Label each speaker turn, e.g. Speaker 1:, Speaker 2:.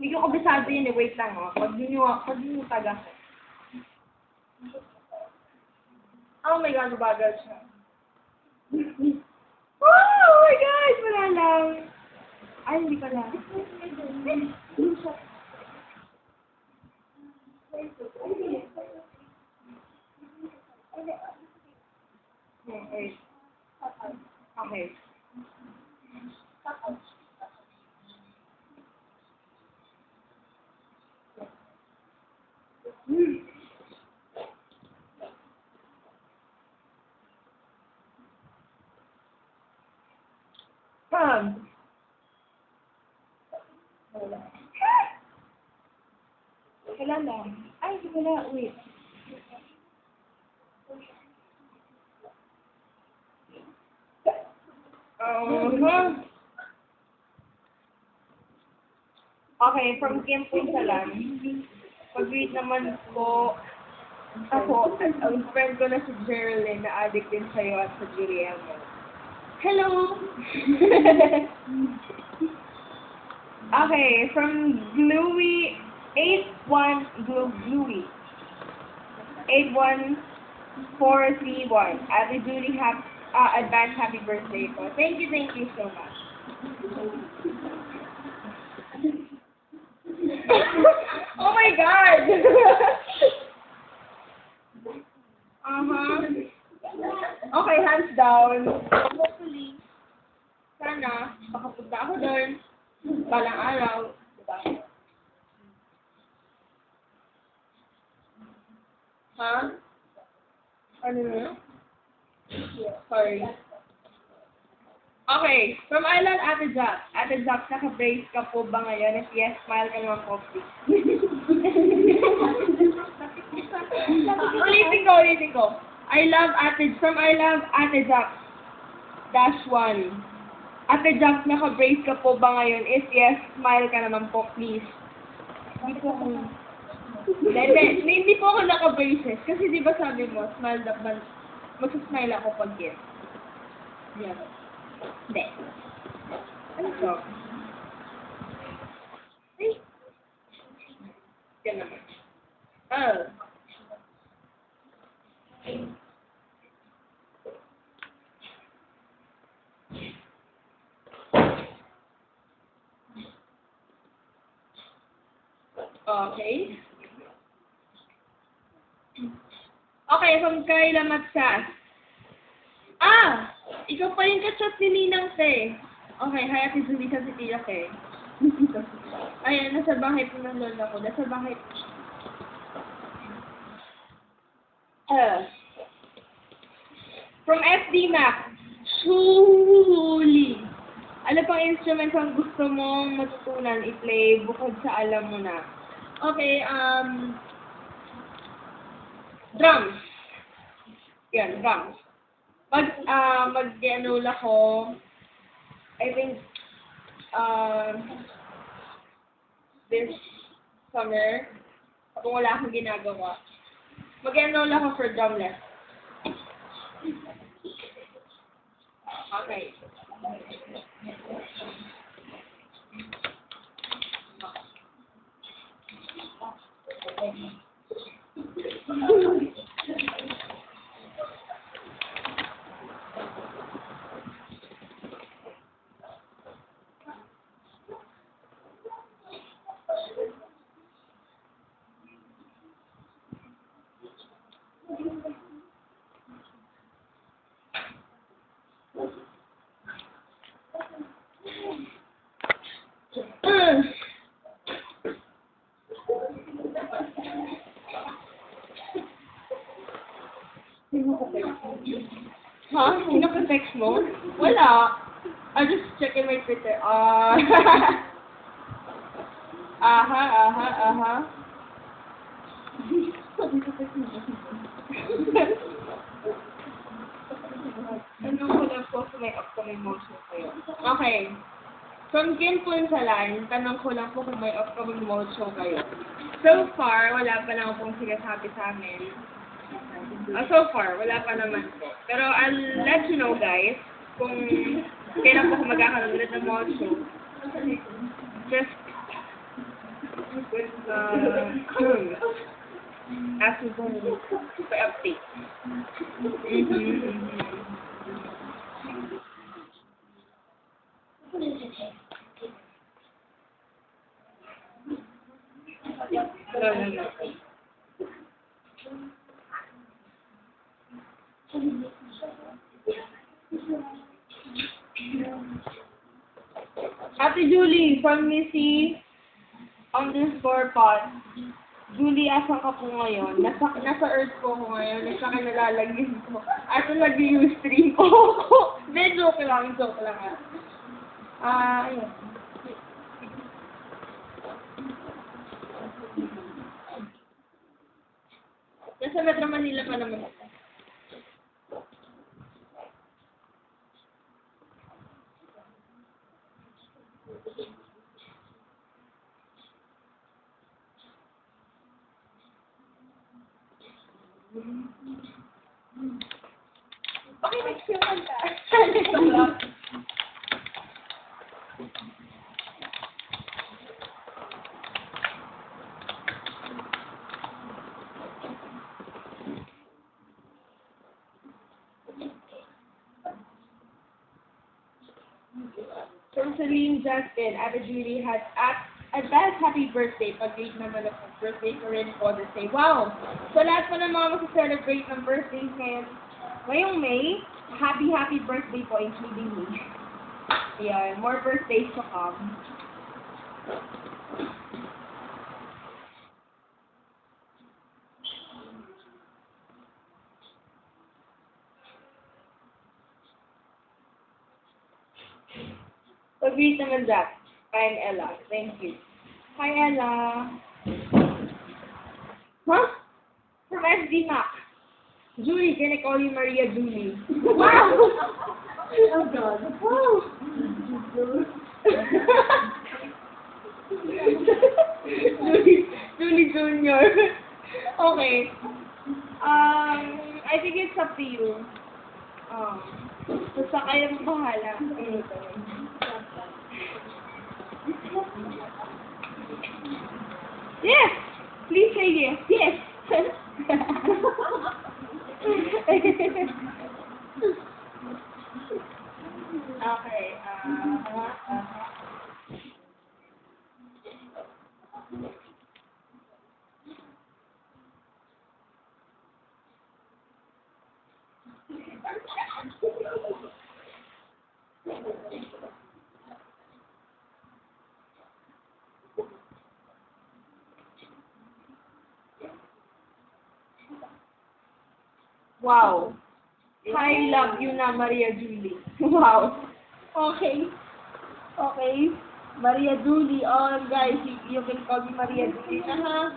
Speaker 1: Hindi ko kabisado yun eh. Wait lang oh. Pag yun yung taga. Oh my God, bagal siya. Oh my God! Wala lang. Ay, hindi pala. Okay. Okay. Wala. Wala lang. Ay, wala. Wait. Okay, from Kim Punsalan. Pag-read naman po ako at ang friend ko na si Geraldine na addict din sa'yo at sa Juliana. Hello! Okay, from Gluey 81431. Ate Julie, advance happy birthday po. Thank you so much. Oh my God! Okay, hands down. Hopefully, sana, makapunta ako doon. Balang araw. Diba? Ha? Ano na? Sorry. Okay, from Island Ate Jack. Ate Jack, naka-brace ka po ba ngayon? If yes, smile ka naman po, please. Ulitin ko. From I love Ate Jack. -1. Ate Jack, naka-brace ka po ba ngayon? If yes, smile ka naman po, please. Hindi po ako. Hindi po ako naka-braces. Kasi di ba sabi mo, smile dapat, mag-smile ako pag yes. Yeah. Hindi. Ano to? Ay. Yan naman. Oh. Okay. Okay, from Kayla Matsas. Ah! Ikaw pa yung kachat ni Ninang Te. Okay, hi Ate Julie sa si Tia Te. Ayan, nasa bahay po ng lola ko. Nasa bahay po. From FD Mac. Shuli. Ano pang instrument ang gusto mong matutunan i-play bukod sa alam mo na? Okay, drums. Yan, drums. Mag-enroll ako, I think, this summer, kung wala akong ginagawa, mag-enroll ako for drum lesson. Okay. Ha? Sino ka text mo? Wala. I'll just check in my Twitter. Aha. Tanong ko lang po kung may upcoming motion kayo. Okay. From Kim Punsalan, tanong ko lang po kung may upcoming motion kayo. So far, wala pa naman pong sinasabi sa amin. So far, wala pa naman po. Pero I'll let you know, guys, kung kailan po ako magkakaroon ulit ng motion. Just Aso kong pa-update. No. Ate Julie, from Missy _pot. Julie, asan ka po ngayon? Nasa Earth po ako ngayon. Nasa ka nalalagyan ko. Ato nag-ustream po ako. Hindi, joke lang ayun. Nasa Metro Manila pa naman ako. Okay, next yung kanta. From Celine Justin, Ate Julie had advance happy birthday. Pag-date naman ako. Birthday ko rin po the same. Wow! So lahat po ng mga mag-celebrate ng birthdays ngayon, ngayong May, happy birthday po, including me. Ayan, more birthdays to come. Pag-greet naman Jack. I'm Ella. Thank you. Hi, Ella. Huh? From SD Mac. Julie, can I call you Maria Julie? Wow! Oh, God. Wow! Julie Junior. Okay. I think it's up to you. Basta kayo bahala. Yes! Please say yes. Yes! Okay. Wow. I love you na, Maria Julie. Wow. Okay. Okay. Maria Julie. Oh, guys, you can call me Maria Julie na, ha?